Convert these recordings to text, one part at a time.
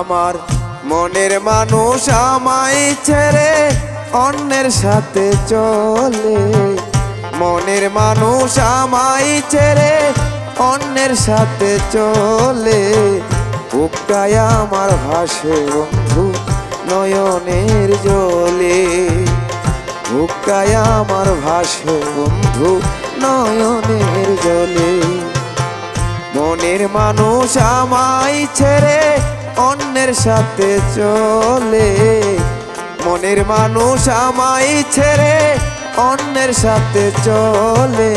আমার মনের মানুষ আমায় ছেড়ে অন্যের সাথে চলে, মনের মানুষ আমায় ছেড়ে অন্যের সাথে চলে। বুকটায় আমার ভাসে বন্ধু নয়নের জলে, বুকটায় আমার ভাসে বন্ধু নয়নের জলে। মনের মানুষ আমায় ছেড়ে অন্যের সাথে চলে, মনের মানুষ আমায় ছেড়ে অন্যের সাথে চলে।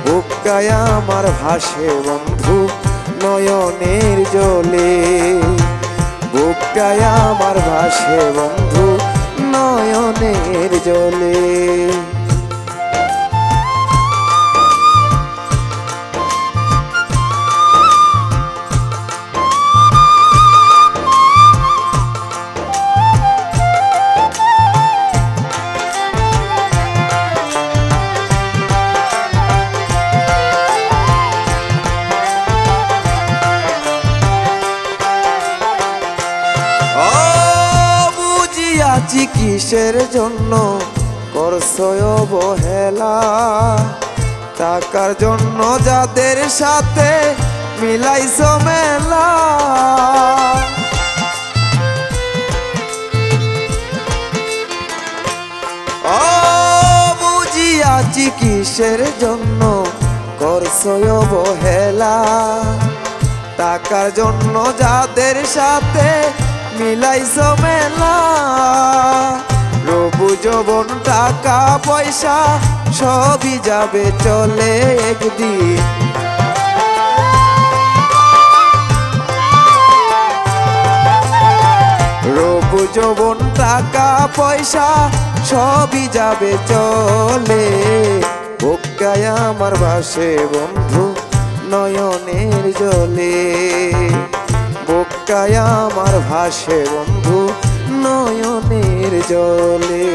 বুকটায় আমার ভাসে বন্ধু নয়নের জলে, বুকটায় আমার ভাসে বন্ধু নয়নের জলে। কিসের জন্য করছো অবহেলা, টাকার জন্য যাদের সাথে মিলাইছো মেলা। ও বুঝিয়াছি কিসের জন্য করছো অবহেলা, টাকার জন্য যাদের সাথে মিলাইছো মেলা। রূপ যৌবন টাকা পয়সা সবই যাবে চলে একদিন, রূপ যৌবন টাকা পয়সা সবই যাবে চলে। বুকটায় আমার ভাসে বন্ধু নয়নের জলে, বুকটায় আমার ভাসে বন্ধু নয়নের জলে।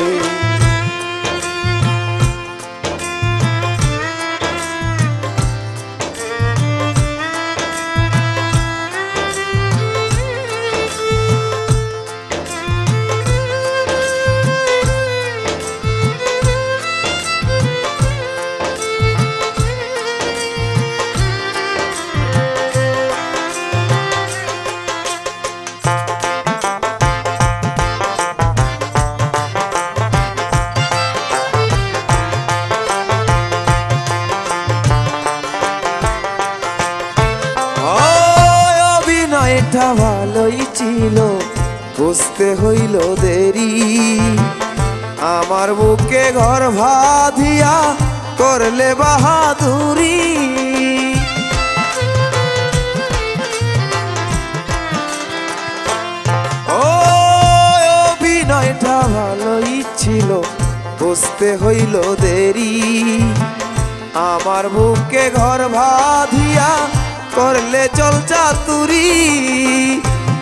এটা ভালোই ছিল বুঝতে হইল দেরি, আমার বুকে ঘর বাঁধিয়া করলে বাহাদুরি। ও অভিনয়টা ভালোই ছিল বুঝতে হইল দেরি, আমার বুকে ঘর বাঁধিয়া করলে চল চাতুরি।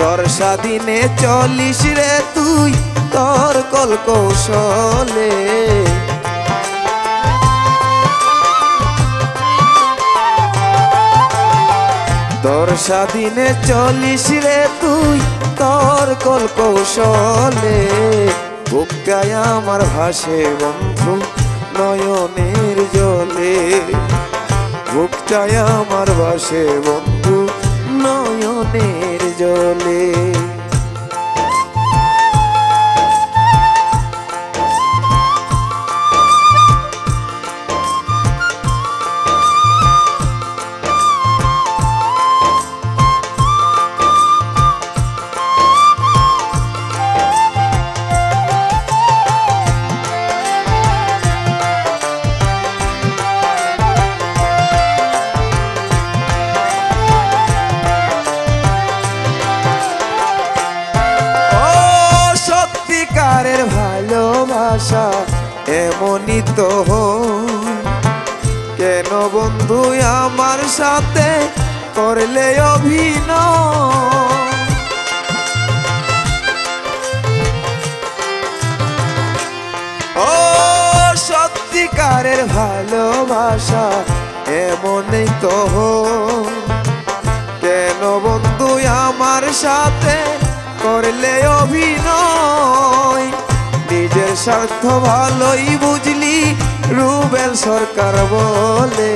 বর্ষা দিনে চলিস রে তুই তোর কল কৌশলে, বর্ষা দিনে চলিস রে তুই তোর কল কৌশলে। বুকটায় আমার ভাসে বন্ধু নয়নের জলে, বুকটায় আমার ভাসে বন্ধু নয়নের জলে। ভালোবাসা এমনই তো কেন বন্ধু আমার সাথে করলে অভিনয়। ও সত্যিকারের ভালোবাসা এমনই তো কেন বন্ধু আমার সাথে করলে অভিনয়। নিজের স্বার্থ ভালোই বুঝলি রুবেল সরকার বলে।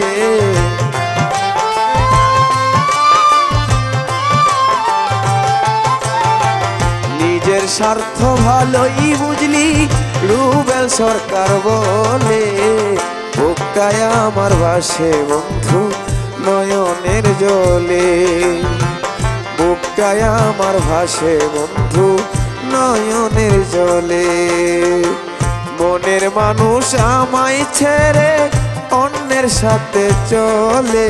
নিজের স্বার্থ ভালোই বুঝলি রুবেল সরকার বলে। বুকটায় আমার ভাসে বন্ধু নয়নের জলে। বুকটায় আমার ভাসে বন্ধু নয়নের জলে। মনের মানুষ আমায় ছেড়ে অন্যের সাথে চলে।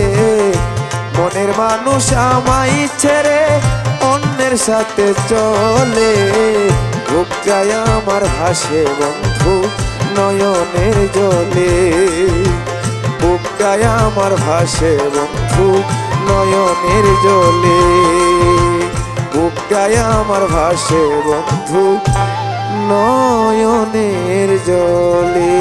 মনের মানুষ আমায় ছেড়ে অন্যের সাথে চলে। বুকটায় আমার ভাসে বন্ধু নয়নের জলে। বুকটায় আমার ভাসে বন্ধু নয়নের জলে। বুকটায় আমার ভাসে বন্ধু নয়নের জলে।